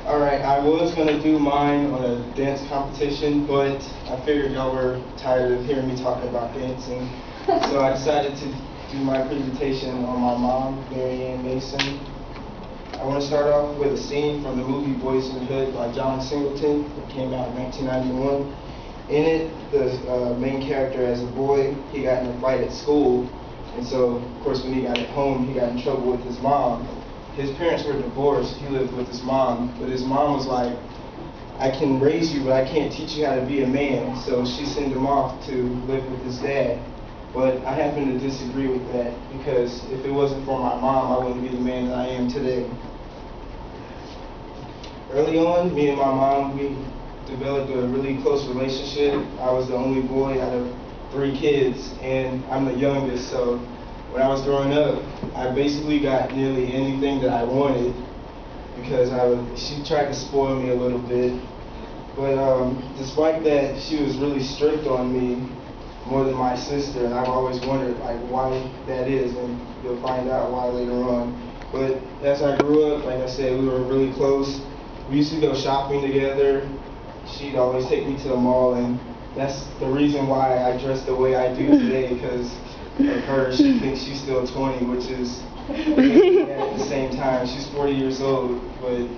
Alright, I was going to do mine on a dance competition, but I figured y'all were tired of hearing me talking about dancing. So I decided to do my presentation on my mom, Mary Ann Mason. I want to start off with a scene from the movie Boys in the Hood by John Singleton. It came out in 1991. In it, the main character, as a boy, he got in a fight at school. And so, of course, when he got at home, he got in trouble with his mom. His parents were divorced. He lived with his mom. But his mom was like, I can raise you, but I can't teach you how to be a man. So she sent him off to live with his dad. But I happen to disagree with that, because if it wasn't for my mom, I wouldn't be the man that I am today. Early on, me and my mom, we developed a really close relationship. I was the only boy out of 3 kids, and I'm the youngest, so when I was growing up, I basically got nearly anything that I wanted, because she tried to spoil me a little bit. But despite that, she was really strict on me, more than my sister, and I've always wondered why that is, and you'll find out why later on. But as I grew up, like I said, we were really close. We used to go shopping together. She'd always take me to the mall, and that's the reason why I dress the way I do today, because of her. She thinks she's still 20, which is at the same time. She's 40 years old, but,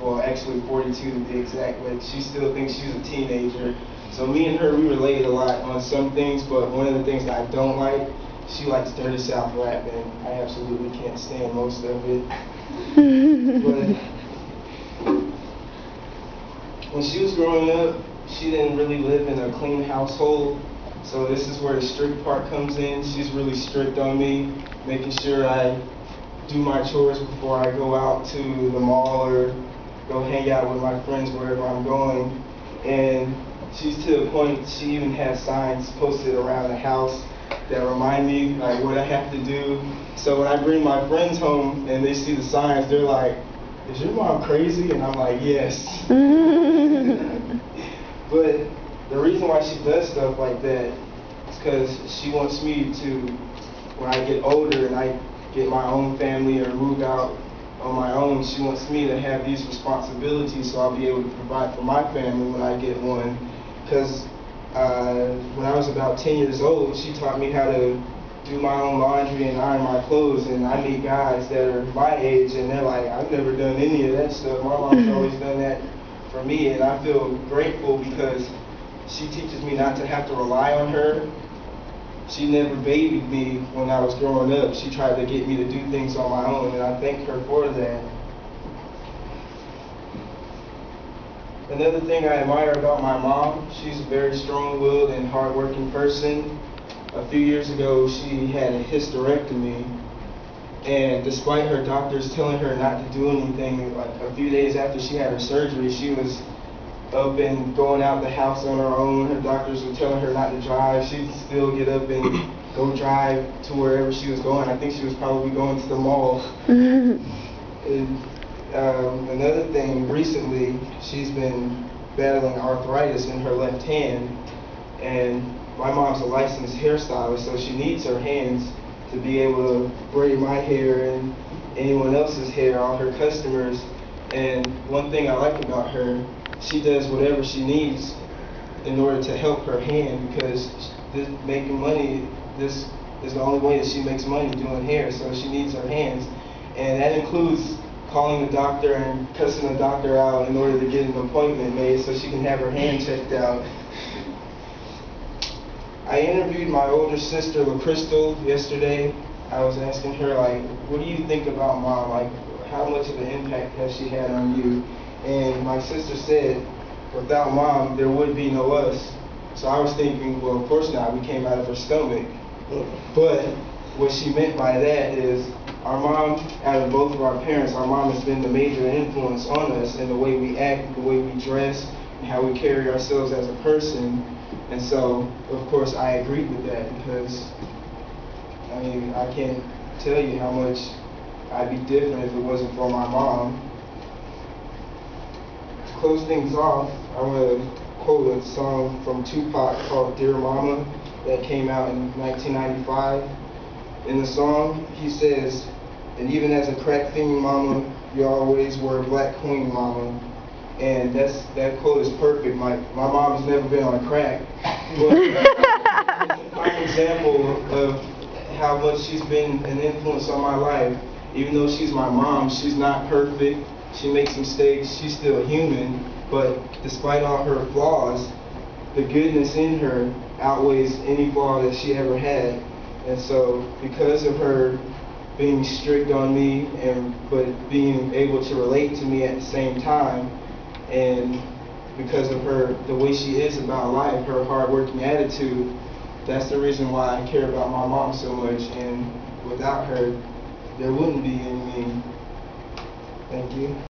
well, actually 42 to be exact, but she still thinks she's a teenager. So me and her, we relate a lot on some things, but one of the things that I don't like, she likes Dirty South rap, and I absolutely can't stand most of it. But when she was growing up, she didn't really live in a clean household, so this is where the strict part comes in. She's really strict on me, making sure I do my chores before I go out to the mall or go hang out with my friends wherever I'm going. And she's to the point, she even has signs posted around the house that remind me what I have to do. So when I bring my friends home and they see the signs, they're like, "Is your mom crazy?" And I'm like, "Yes." But the reason why she does stuff like that is because she wants me to, when I get older and I get my own family or move out on my own, she wants me to have these responsibilities so I'll be able to provide for my family when I get one. Because when I was about 10 years old, she taught me how to do my own laundry and iron my clothes, and I meet guys that are my age and they're like, "I've never done any of that stuff. My mom's always done that for me," and I feel grateful because she teaches me not to have to rely on her. She never babied me when I was growing up. She tried to get me to do things on my own, and I thank her for that. Another thing I admire about my mom, she's a very strong-willed and hard-working person. A few years ago, she had a hysterectomy, and despite her doctors telling her not to do anything, like a few days after she had her surgery, she was up and going out the house on her own. Her doctors were telling her not to drive. She'd still get up and go drive to wherever she was going. I think she was probably going to the mall. And another thing, recently, she's been battling arthritis in her left hand, and my mom's a licensed hairstylist, so she needs her hands to be able to braid my hair and anyone else's hair, all her customers. And one thing I like about her, she does whatever she needs in order to help her hand, because making money, this is the only way that she makes money, doing hair, so she needs her hands. And that includes calling the doctor and cussing the doctor out in order to get an appointment made so she can have her hand checked out. I interviewed my older sister, LaCrystal, yesterday. I was asking her, what do you think about Mom? How much of an impact has she had on you? And my sister said, without Mom, there would be no us. So I was thinking, well, of course not. We came out of her stomach. But what she meant by that is, our mom, out of both of our parents, our mom has been the major influence on us in the way we act, the way we dress, and how we carry ourselves as a person. And so, of course, I agree with that, because, I can't tell you how much I'd be different if it wasn't for my mom. To close things off, I want to quote a song from Tupac called Dear Mama that came out in 1995. In the song, he says, "And even as a crack fiend, mama, you always were a black queen, mama. And that quote is perfect. My mom has never been on crack. But it's a prime example of how much she's been an influence on my life. Even though she's my mom, she's not perfect. She makes mistakes. She's still human. But despite all her flaws, the goodness in her outweighs any flaw that she ever had. And so because of her being strict on me but being able to relate to me at the same time, and because of the way she is about life, her hard-working attitude, that's the reason why I care about my mom so much. And without her, there wouldn't be any me. Thank you.